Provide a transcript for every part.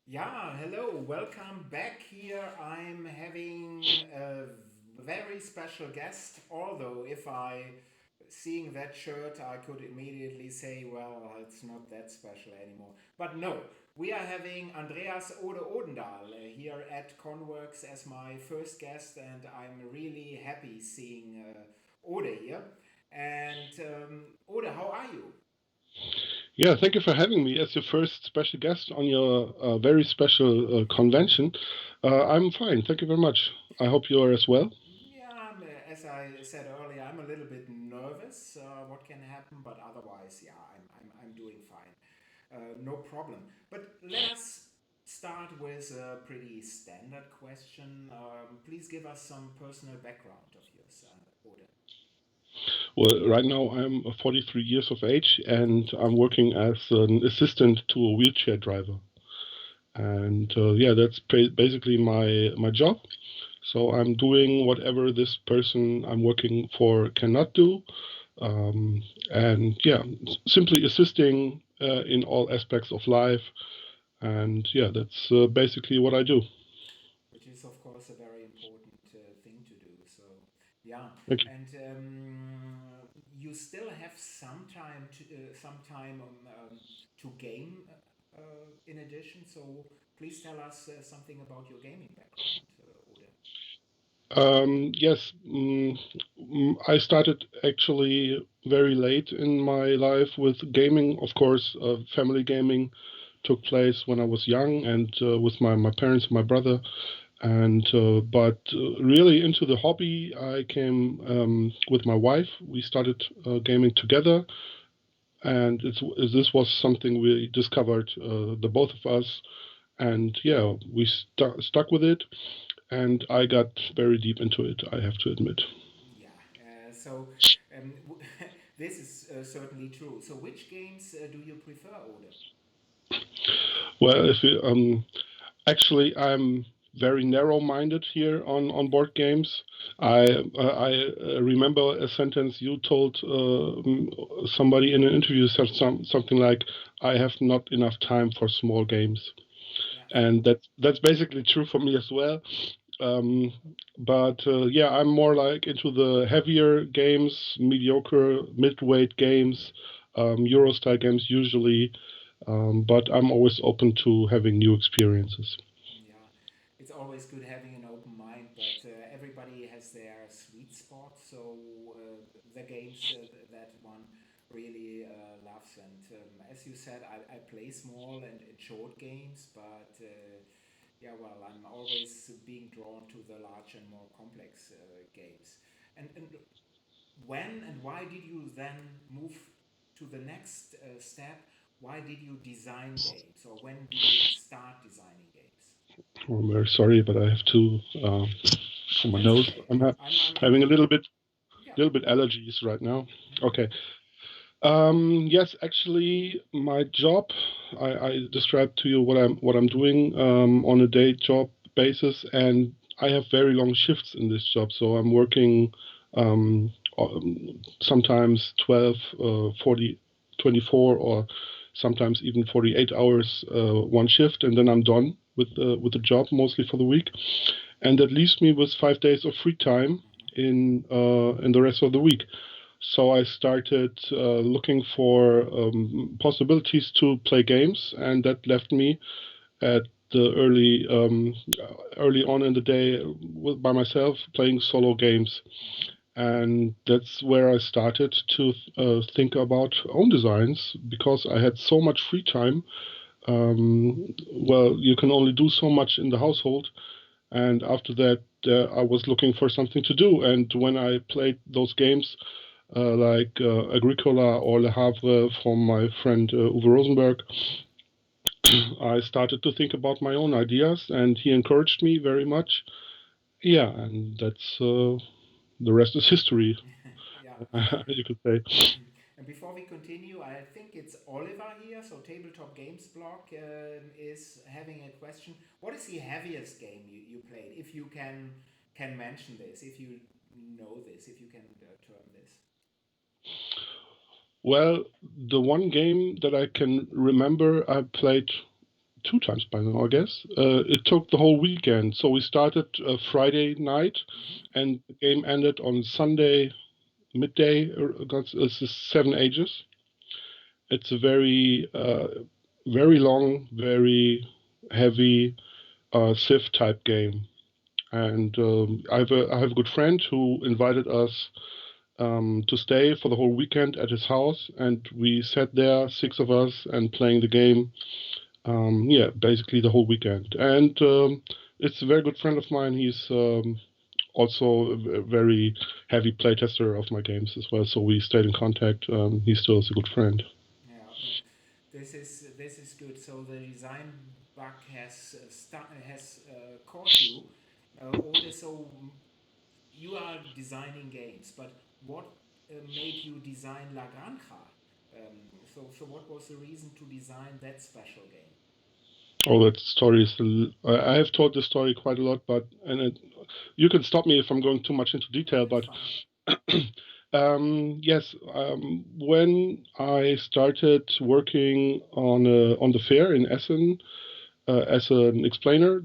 Yeah, hello, welcome back here. I'm having a very special guest, although if I seeing that shirt, I could immediately say, well, it's not that special anymore. But no, we are having Andreas Odendahl here at ConWorxx as my first guest, and I'm really happy seeing Ode here. And Ode, how are you? Yeah, thank you for having me as your first special guest on your very special convention. I'm fine, thank you very much. I hope you are as well. Yeah, as I said earlier, I'm a little bit nervous what can happen, but otherwise, yeah, I'm doing fine. No problem. But let us start with a pretty standard question. Please give us some personal background of yours, Ode. Well, right now I'm 43 years of age and I'm working as an assistant to a wheelchair driver. And yeah, that's basically my job. So I'm doing whatever this person I'm working for cannot do. Um, and yeah, simply assisting in all aspects of life. And yeah, that's basically what I do. Which is, of course, a very important thing to do. So, yeah, Thank you. and you still have some time to game in addition. So, please tell us something about your gaming background, Ode. Yes, I started actually very late in my life with gaming. Of course, family gaming took place when I was young and with my parents and my brother. And but really into the hobby, I came with my wife. We started gaming together, and this was something we discovered, the both of us. And yeah, we stuck with it, and I got very deep into it, I have to admit. Yeah, so this is certainly true. So, which games do you prefer, Ode? Well, if you, actually, I'm very narrow-minded here on board games. I remember a sentence you told somebody in an interview, said something like, "I have not enough time for small games," Yeah. and that's basically true for me as well. Um, but yeah, I'm more like into the heavier games, mediocre, mid-weight games, Euro style games usually. But I'm always open to having new experiences. Yeah, it's always good having an open mind, but everybody has their sweet spot. So the games that one really loves, and as you said, I play small and short games, but yeah, well, I'm always being drawn to the large and more complex games. And when and why did you then move to the next step? Why did you design games, or when did you start designing games? I'm very sorry, but I have to for my That's nose. okay. I'm I'm having a here. Yeah. little bit allergies right now. Okay. Yes, actually, my job. I described to you what I'm doing on a day job basis, and I have very long shifts in this job. So I'm working sometimes 12, 40, 24, or sometimes even 48 hours one shift, and then I'm done with the job mostly for the week, and that leaves me with 5 days of free time in the rest of the week. So I started looking for possibilities to play games, and that left me at the early on in the day by myself playing solo games, Mm-hmm. and that's where I started to think about own designs because I had so much free time. Well, you can only do so much in the household, and after that, I was looking for something to do. And when I played those games like Agricola or Le Havre from my friend Uwe Rosenberg, Mm-hmm. I started to think about my own ideas, and he encouraged me very much. Yeah, and that's the rest is history, Yeah. you could say. And before we continue, I think it's Oliver here. So Tabletop Games Blog is having a question. What is the heaviest game you played? If you can mention this, if you know this, if you can term this. Well, the one game that I can remember I played 2 times by now, I guess. It took the whole weekend. So we started Friday night, Mm-hmm. and the game ended on Sunday midday. It's 7 ages. It's a very long, very heavy Civ type game. And I have a good friend who invited us to stay for the whole weekend at his house, and we sat there, 6 of us, and playing the game. Yeah, basically the whole weekend. And it's a very good friend of mine. He's also a very heavy playtester of my games as well. So we stayed in contact. He still is a good friend. Yeah, this is good. So the design bug has caught you, Ode. So you are designing games, but what made you design Lagrange? So what was the reason to design that special game? Oh, that story is. I have told this story quite a lot, but you can stop me if I'm going too much into Yeah, detail. that's But fine. yes, when I started working on the fair in Essen as an explainer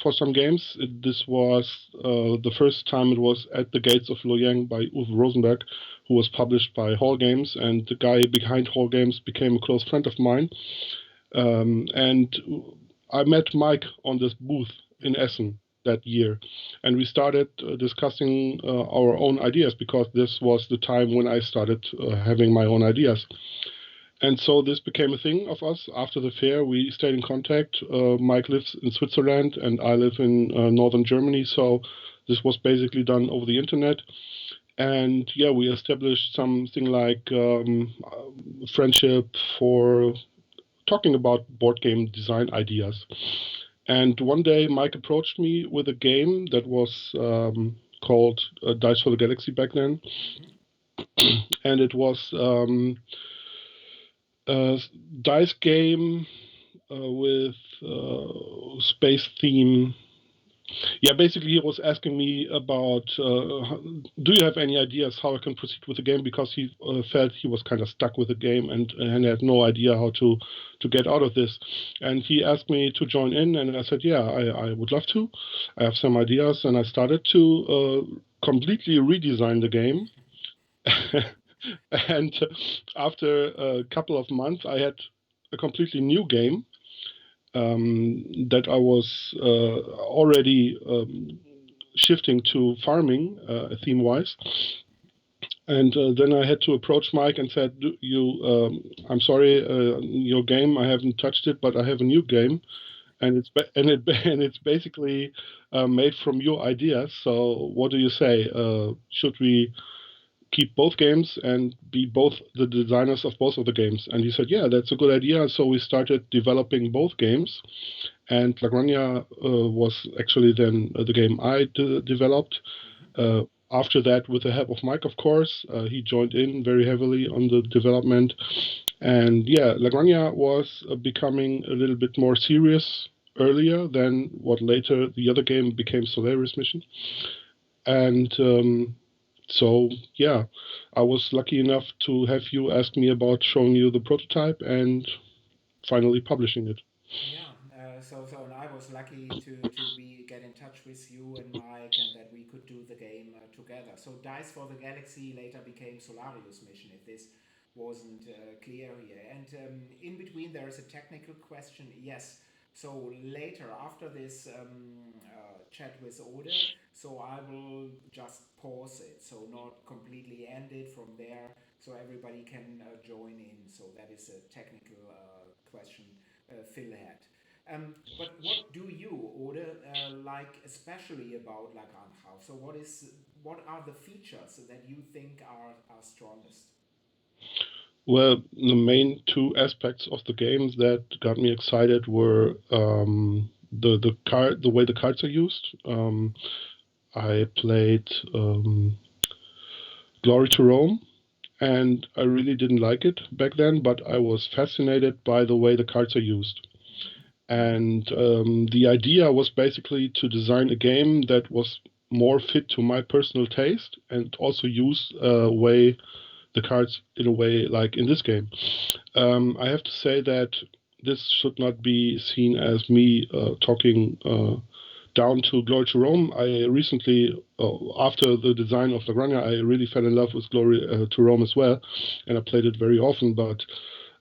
for some games, this was the first time it was at the Gates of Loyang by Uwe Rosenberg, who was published by Hall Games, and the guy behind Hall Games became a close friend of mine. And I met Mike on this booth in Mm-hmm. Essen that year, and we started discussing our own ideas because this was the time when I started having my own ideas. And so this became a thing of us. After the fair, we stayed in contact. Mike lives in Switzerland, and I live in northern Germany. So this was basically done over the internet. And yeah, we established something like friendship for talking about board game design ideas. And one day, Mike approached me with a game that was called Dice for the Galaxy back then, Mm-hmm. and it was a dice game with space theme. Yeah, basically, he was asking me about do you have any ideas how I can proceed with the game, because he felt he was kind of stuck with the game and had no idea how to get out of this. And he asked me to join in, and I said, yeah, I would love to. I have some ideas, and I started to completely redesign the game. And after a couple of months, I had a completely new game that I was already shifting to farming theme wise. And then I had to approach Mike and said, I'm sorry, your game, I haven't touched it, but I have a new game, and and it's basically made from your ideas. So what do you say? Should we keep both games and be both the designers of both of the games? And he said, yeah, that's a good idea. So we started developing both games, and Lagrange was actually then the game I developed. Mm-hmm. Uh, After that, with the help of Mike, of course, he joined in very heavily on the development. And yeah, Lagrange was becoming a little bit more serious earlier than what later the other game became, Solaris Mission. Mm-hmm. And so, yeah, I was lucky enough to have you ask me about showing you the prototype and finally publishing it. Yeah, and I was lucky to be get in touch with you and Mike, and that we could do the game together. So Dice for the Galaxy later became Solarius Mission, if this wasn't clear here. And in between there is a technical question. Yes. So later, after this chat with Ode, so I will just pause it, so not completely end it from there, so everybody can join in. So that is a technical question Phil had. But what do you, Ode, like especially about Lagrange House? So what are the features that you think are strongest? Well, the main two aspects of the games that got me excited were the way the cards are used. I played Glory to Rome, and I really didn't like it back then, but I was fascinated by the way the cards are used. Mm-hmm. And the idea was basically to design a game that was more fit to my personal taste and also use way the cards in a way like in this game. I have to say that this should not be seen as me talking down to Glory to Rome. I recently, after the design of Lagrange, I really fell in love with Glory to Rome as well, and I played it very often. But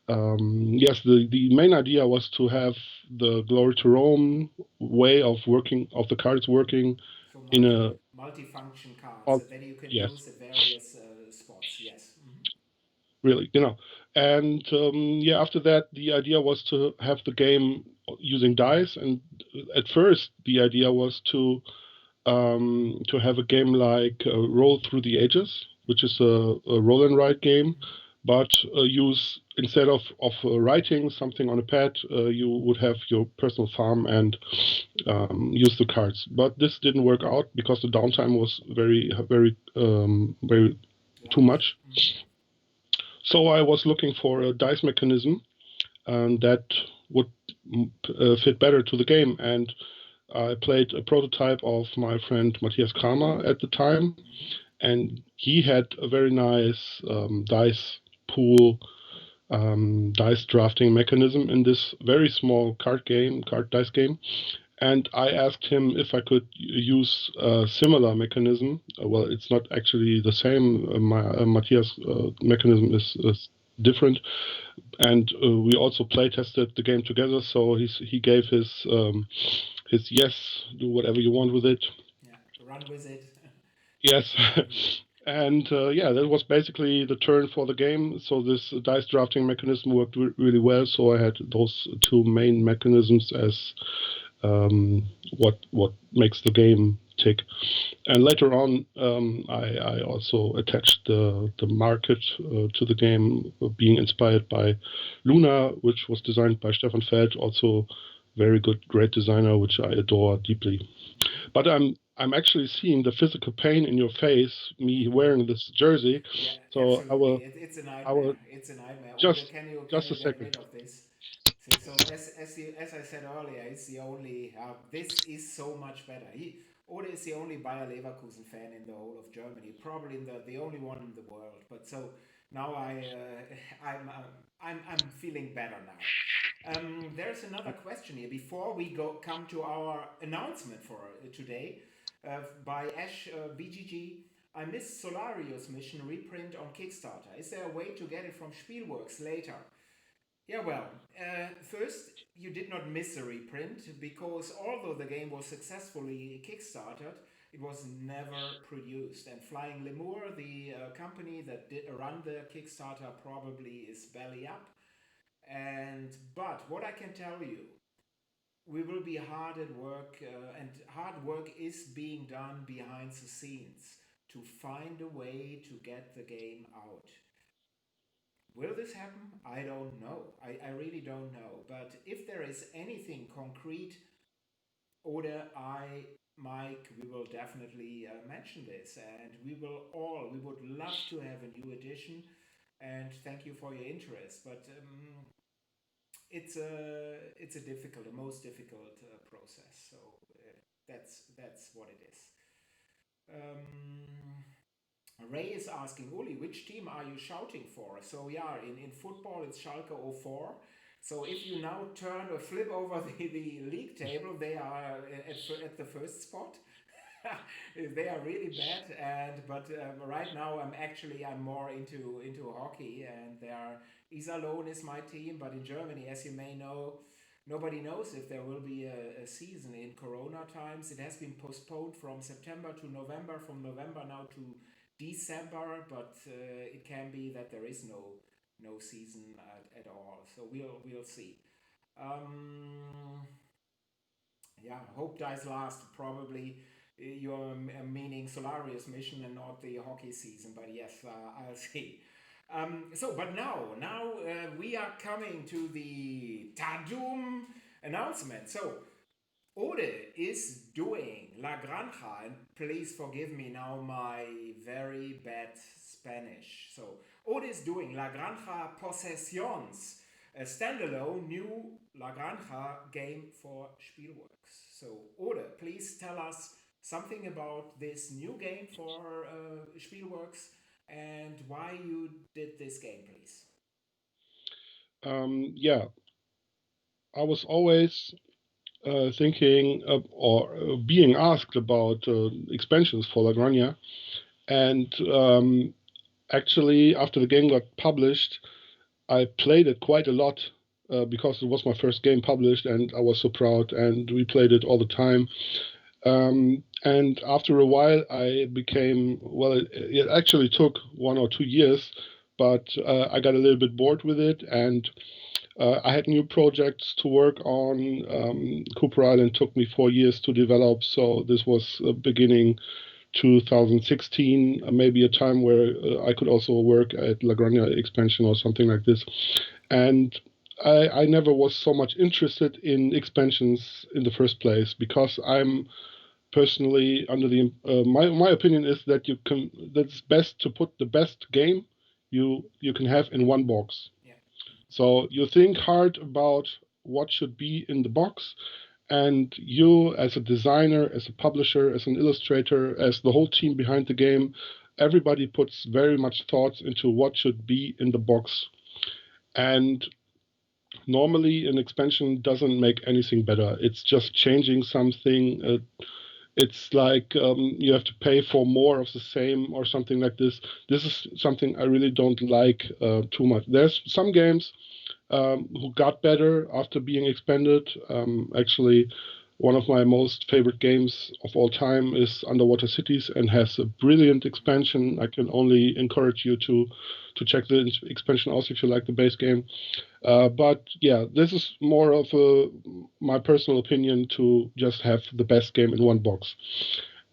yes, the main idea was to have the Glory to Rome way of working, of the cards working So in a, multi-function cards oh, that you can yes, use at various spots. Yes. really, you know. And yeah, after that, the idea was to have the game using dice. And at first, the idea was to have a game like Roll Through the Ages, which is a roll and write game, but use instead of writing something on a pad, you would have your personal farm and use the cards. But this didn't work out because the downtime was very too Large. much. So I was looking for a dice mechanism that would fit better to the game. And I played a prototype of my friend Matthias Kramer at the time, and he had a very nice dice pool, dice drafting mechanism in this very small card dice game. And I asked him if I could use a similar mechanism. Well, it's not actually the same. Matthias' mechanism is different, and we also play tested the game together. So he gave his yes, do whatever you want with it. Yeah. Run with it. Yes. And yeah, that was basically the turn for the game. So this dice drafting mechanism worked really well. So I had those two main mechanisms as what makes the game tick. And later on, I also attached the market to the game, being inspired by Luna, which was designed by Stefan Feld, also very good, great designer, which I adore deeply. But I'm actually seeing the physical pain in your face, me wearing this jersey. Yeah, So absolutely. It's a I will nightmare. It's a nightmare. Oder, just can just you a get second. rid of this? So as I said earlier, it's the only. This is so much better. Oder is the only Bayer Leverkusen fan in the whole of Germany. Probably the only one in the world. But so now I'm feeling better now. There's another question here before we come to our announcement for today by Ash BGG. I missed Solarius mission reprint on Kickstarter. Is there a way to get it from Spielworxx later? Yeah, well, first, you did not miss a reprint because although the game was successfully kickstarted, it was never produced. And Flying Lemur, the company that run the Kickstarter, probably is belly up. And but what I can tell you, we will be hard at work, and hard work is being done behind the scenes to find a way to get the game out. Will this happen? I don't know. I really don't know. But if there is anything concrete, Oder, Mike, we will definitely mention this. And we would love to have a new edition. And thank you for your interest. But it's a difficult, the most difficult process. So that's what it is. Um, Ray is asking, Uli, which team are you shouting for? So yeah, in football it's Schalke 04. So if you now turn or flip over the league table, they are at the first spot. They are really bad, and but right now I'm more into hockey, and there are Iserlohn is my team, but in Germany, as you may know, nobody knows if there will be a season in Corona times. It has been postponed from September to November, from November now to December, but it can be that there is no season at all. So we'll see. Um, yeah, hope dies last. Probably you're meaning Solarius mission and not the hockey season, but yes, I'll see. But now we are coming to the Tadum announcement. So Ode is doing La Granja, and please forgive me now my very bad Spanish. So Ode is doing La Granja Possessions, a standalone new La Granja game for Spielworxx. So Ode, please tell us something about this new game for Spielworxx and why you did this game, please. Yeah. I was always thinking or being asked about expansions for Lagrange, and actually, after the game got published, I played it quite a lot because it was my first game published, and I was so proud. And we played it all the time. And after a while, I became well. It actually took 1 or 2 years, but I got a little bit bored with it, and I had new projects to work on. Cooper Island took me 4 years to develop, so this was beginning 2016, maybe a time where I could also work at Lagrange expansion or something like this. And I never was so much interested in expansions in the first place because I'm personally under the my opinion is that you can that's best to put the best game you can have in one box. Yeah. So you think hard about what should be in the box, and you, as a designer, as a publisher, as an illustrator, as the whole team behind the game, everybody puts very much thoughts into what should be in the box. And normally, an expansion doesn't make anything better. It's just changing something. It's like you have to pay for more of the same or something like this. This is something I really don't like too much. There's some games who got better after being expanded. Actually, one of my most favorite games of all time is Underwater Cities and has a brilliant expansion. I can only encourage you to check the expansion also if you like the base game. But yeah, this is more of my personal opinion to just have the best game in one box.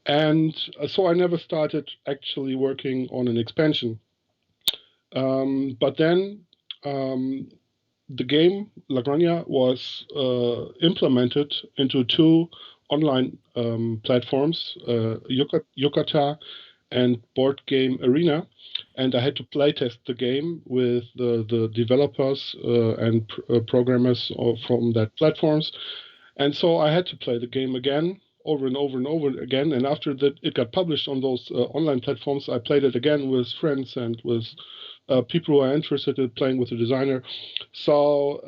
And so I never started actually working on an expansion. But then um, the game Lagrange was implemented into two online platforms, Yucata and Board Game Arena, and I had to playtest the game with the developers and programmers from that platforms, and so I had to play the game again over and over and over again. And after that, it got published on those online platforms. I played it again with friends and with people who are interested in playing with the designer. So,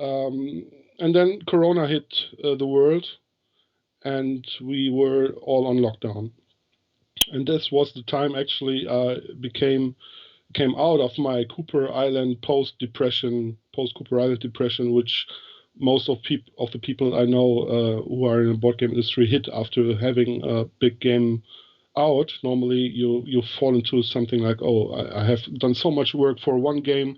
and then Corona hit the world, and we were all on lockdown. And this was the time actually became came out of my Cooper Island post Cooper Island depression, which most of the people I know who are in the board game industry hit after having a big game out. Normally, you fall into something like, oh, I have done so much work for one game.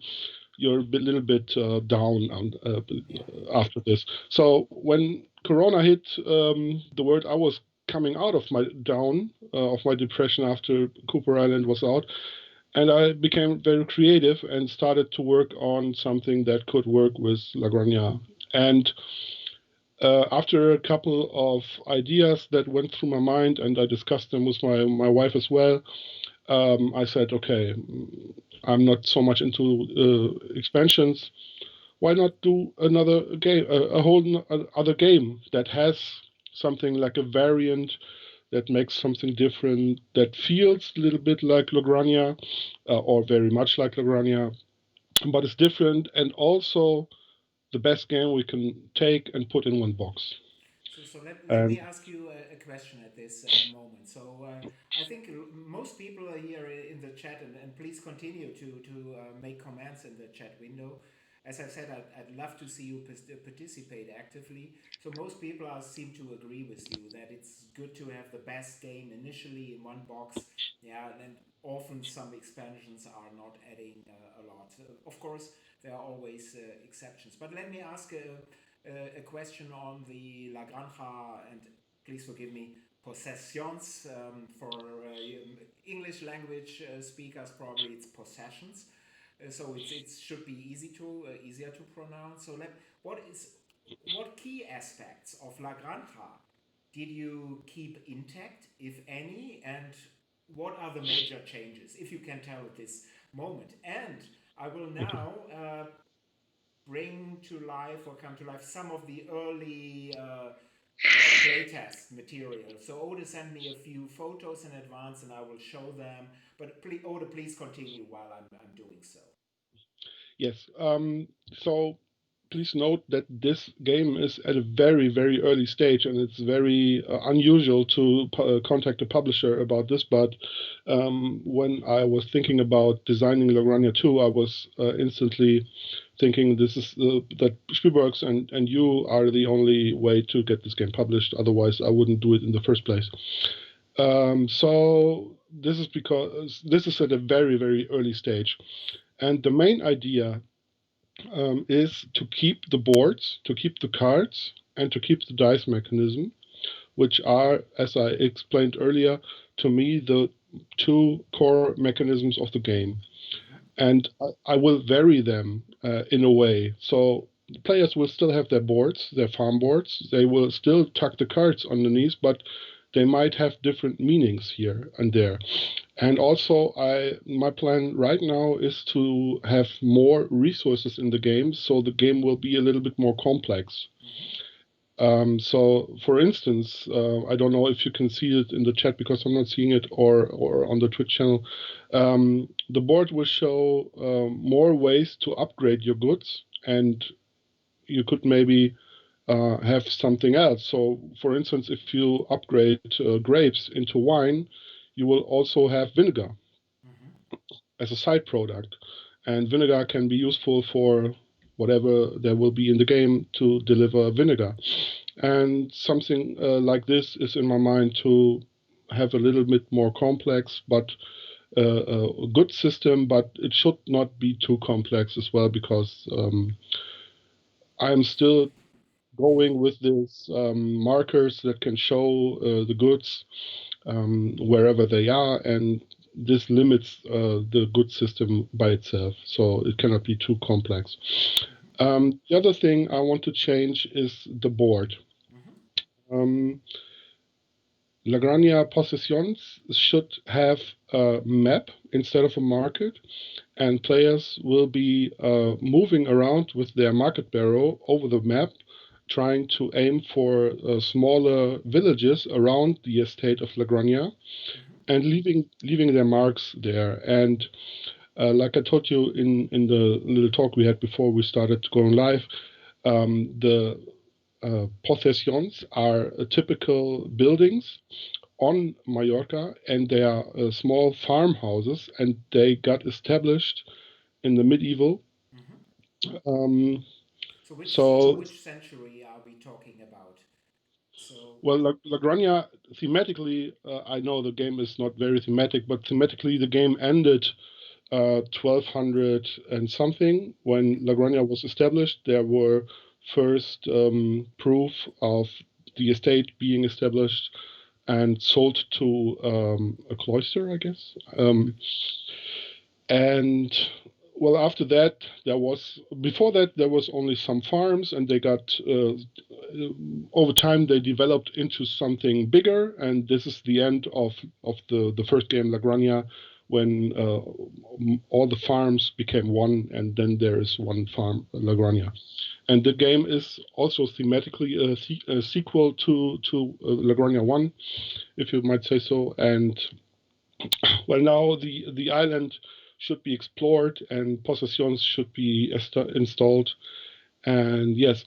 You're a little bit down Yeah. after this. So when Corona hit the world, I was coming out of my of my depression after Cooper Island was out, and I became very creative and started to work on something that could work with Lagrange. And after a couple of ideas that went through my mind, and I discussed them with my wife as well, I said, okay, I'm not so much into expansions. Why not do another game, a whole other game that has something like a variant that makes something different, that feels a little bit like Lagrange or very much like Lagrange, but it's different and also the best game we can take and put in one box. So let me And ask you a question at this moment. So I think most people are here in the chat, and please continue to make comments in the chat window. As I said, I'd love to see you participate actively. So most people seem to agree with you that it's good to have the best game initially in one box. Yeah, and often some expansions are not adding a lot. Of course, there are always exceptions. But let me ask a question on the La Granja, and please forgive me, possessions. For English language speakers, probably it's possessions. So it should be easier to pronounce. So what key aspects of La Granja did you keep intact, if any, and what are the major changes, if you can tell at this moment? And I will now bring to life or come to life some of the early playtest material. So Oda sent me a few photos in advance and I will show them. But please, Oda, please continue while I'm doing so. yes, so please note that this game is at a very, very early stage, and it's very unusual to contact a publisher about this. But when I was thinking about designing Lagrange 2, I was instantly thinking this is that Spielbergs and you are the only way to get this game published. Otherwise, I wouldn't do it in the first place. So this is because this is at a very, very early stage. And the main idea is to keep the boards, to keep the cards, and to keep the dice mechanism, which are, as I explained earlier, to me the two core mechanisms of the game. Mm-hmm. And I will vary them in a way. So players will still have their boards, their farm boards. They will still tuck the cards underneath, but they might have different meanings here and there. And also, I my plan right now is to have more resources in the game, so the game will be a little bit more complex. Mm-hmm. So, for instance, I don't know if you can see it in the chat because I'm not seeing it, or on the Twitch channel. The board will show more ways to upgrade your goods, and you could maybe have something else. So, for instance, if you upgrade grapes into wine, you will also have vinegar Mm-hmm. as a side product. And vinegar can be useful for whatever there will be in the game to deliver vinegar. And something like this is in my mind to have a little bit more complex, but a good system, but it should not be too complex as well because I'm still going with these markers that can show the goods wherever they are, and this limits the good system by itself, so it cannot be too complex. Mm-hmm. The other thing I want to change is the board. Mm-hmm. Um, Lagrange possessions should have a map instead of a market, and players will be moving around with their market barrow over the map, trying to aim for smaller villages around the estate of Lagrange Mm-hmm. and leaving their marks there. And like I told you in the little talk we had before we started going live, the possessions are typical buildings on Mallorca, and they are small farmhouses, and they got established in the medieval. Mm-hmm. Um, So so, which century are we talking about? So well, Lagrange, thematically, I know the game is not very thematic, but thematically, the game ended 1200 and something when mm-hmm. Lagrange was established. There were first proof of the estate being established and sold to a cloister, I guess. Mm-hmm. And well, after that, before that, there was only some farms, and they got, over time, they developed into something bigger. And this is the end of the first game, Lagrange, when all the farms became one, and then there is one farm, Mm-hmm. Lagrange. And the game is also thematically a sequel to Lagrange 1, if you might say so. And well, now the island should be explored and possessions should be installed. And yes,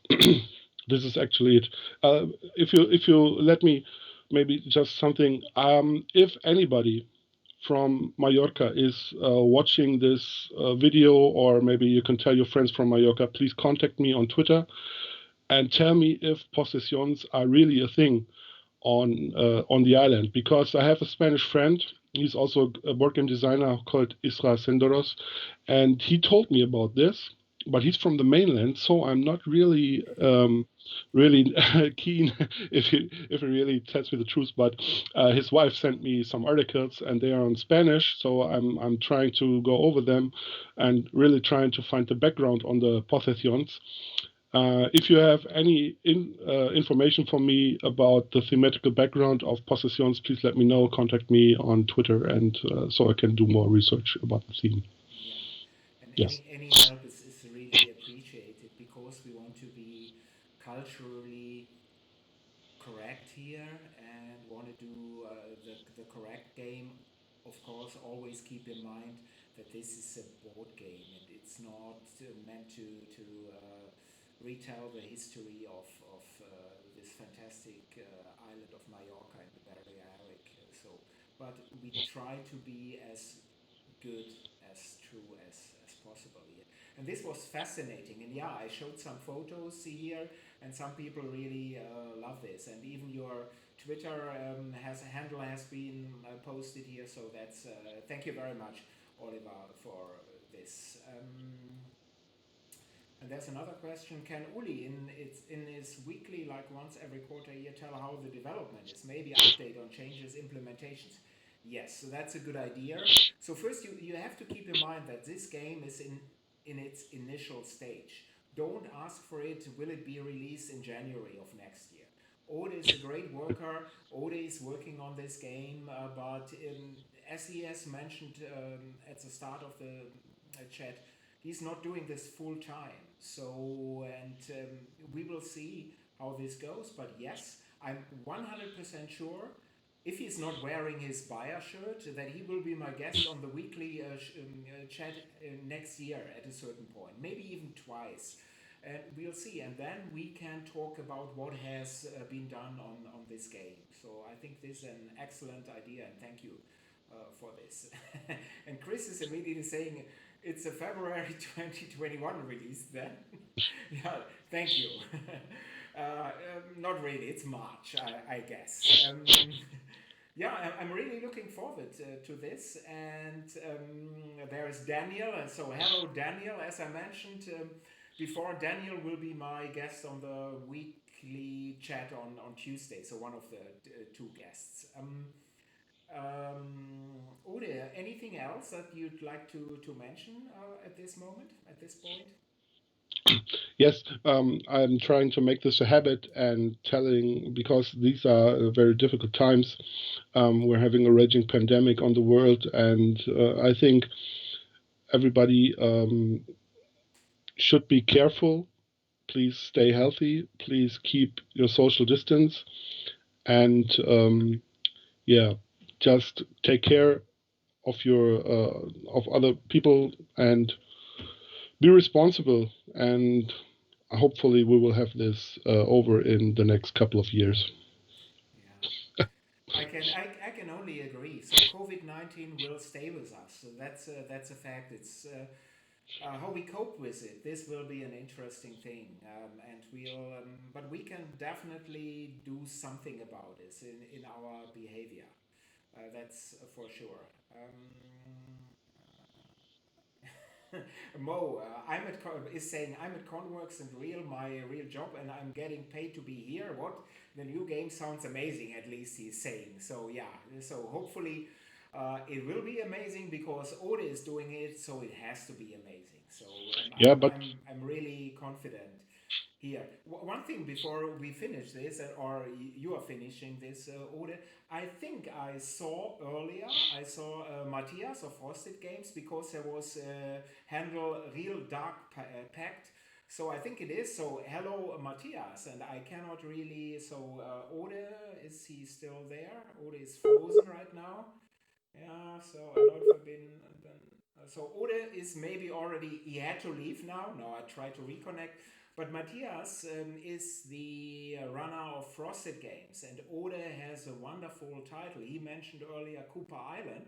this is actually it. If you let me, maybe just something. If anybody from Mallorca is watching this video, or maybe you can tell your friends from Mallorca, please contact me on Twitter and tell me if possessions are really a thing on the island, because I have a Spanish friend. He's also a board game designer called Isra Senderos, and he told me about this. But he's from the mainland, so I'm not really really keen if he really tells me the truth. But his wife sent me some articles, and they are in Spanish, so I'm trying to go over them and really trying to find the background on the possessions. If you have any information for me about the thematical background of possessions, please let me know. Contact me on Twitter, and so I can do more research about the theme. Yeah, and Yes. any help is really appreciated because we want to be culturally correct here and want to do the correct game. Of course, always keep in mind that this is a board game and it's not meant to retell the history of this fantastic island of Mallorca in the Balearic. But we try to be as good, as true as possible here. And this was fascinating. And yeah, I showed some photos here, and some people really love this. And even your Twitter has handle has been posted here. So that's thank you very much, Oliver, for this. And there's another question: can Uli, in his weekly, like once every quarter year, tell how the development is? Maybe update on changes, implementations. Yes, so that's a good idea. So first, you have to keep in mind that this game is in its initial stage. Don't ask for it. Will it be released in January of next year? Ode is a great worker. Ode is working on this game, but as he has mentioned at the start of the chat, he's not doing this full time. So, and we will see how this goes. But yes, I'm 100% sure if he's not wearing his Bayer shirt, that he will be my guest on the weekly chat next year at a certain point, maybe even twice. And we'll see. And then we can talk about what has been done on this game. So I think this is an excellent idea, and thank you for this. And Chris is immediately saying it's a February 2021 release then. Yeah, thank you. Not really, it's March, I guess. Yeah, I'm really looking forward to this. And there's Daniel. So, hello, Daniel. As I mentioned before, Daniel will be my guest on the weekly chat on Tuesday. So, one of the two guests. Ude, anything else that you'd like to mention at this moment, at this point? Yes, I'm trying to make this a habit and telling, because these are very difficult times. We're having a raging pandemic on the world, and I think everybody should be careful. Please stay healthy. Please keep your social distance, and yeah, just take care of other people and be responsible. And hopefully, we will have this over in the next couple of years. Yeah. I can only agree. So COVID-19 will stay with us. So that's a fact. It's how we cope with it. This will be an interesting thing, and but we can definitely do something about this in our behavior. That's for sure. Mo, is saying I'm at ConWorxx and my real job, and I'm getting paid to be here. What? The new game sounds amazing. At least he's saying. So yeah. So hopefully, it will be amazing because Ode is doing it, so it has to be amazing. So Yeah, but I'm really confident here. One thing before we finish this, or you are finishing this, Ode, I think I saw Matthias of Frosted Games because there was handle Real Dark Pact. So I think it is. So hello, Matthias, and I cannot really. So Ode, is he still there? Ode is frozen right now. Yeah, so allowed forbidden. And then, so Ode is maybe already, he had to leave now. No, I try to reconnect. But Matthias is the runner of Frosted Games, and Ode has a wonderful title. He mentioned earlier Cooper Island,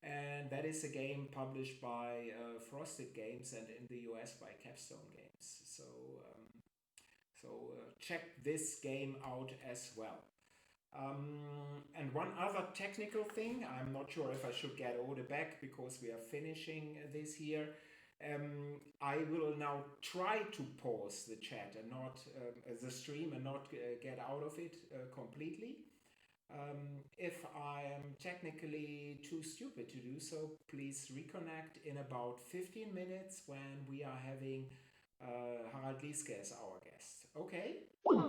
and that is a game published by Frosted Games and in the US by Capstone Games. So check this game out as well. And one other technical thing, I'm not sure if I should get Ode back because we are finishing this here. I will now try to pause the chat and not the stream and not get out of it completely. If I am technically too stupid to do so, please reconnect in about 15 minutes when we are having Harald Lieske as our guest. Okay?